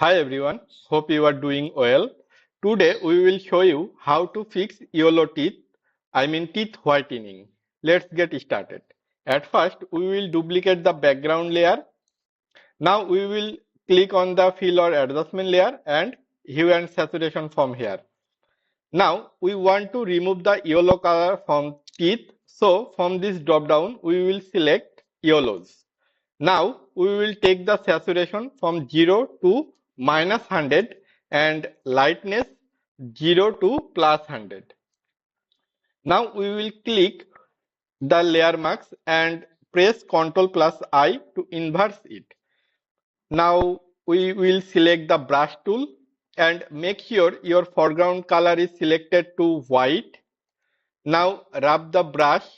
Hi everyone, hope you are doing well. Today we will show you how to fix yellow teeth, teeth whitening. Let's get started. At first we will duplicate the background layer. Now we will click on the fill or adjustment layer and hue and saturation from here. Now we want to remove the yellow color from teeth. So from this drop down we will select yellows. Now we will take the saturation from 0 to -100 and lightness 0 to +100. Now we will click the layer marks and press Ctrl plus I to inverse it. Now we will select the brush tool and make sure your foreground color is selected to white. Now rub the brush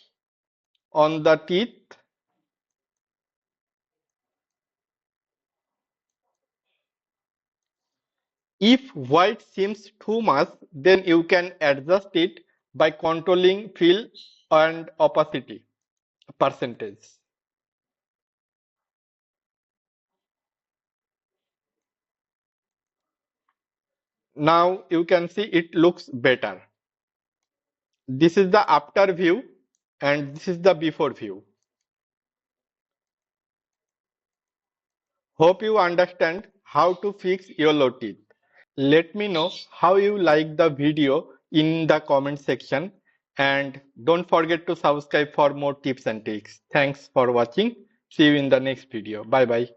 on the teeth. If white seems too much, then you can adjust it by controlling fill and opacity percentage. Now you can see it looks better. This is the after view and this is the before view. Hope you understand how to fix yellow teeth. Let me know how you like the video in the comment section and don't forget to subscribe for more tips and tricks. Thanks for watching. See you in the next video. Bye bye.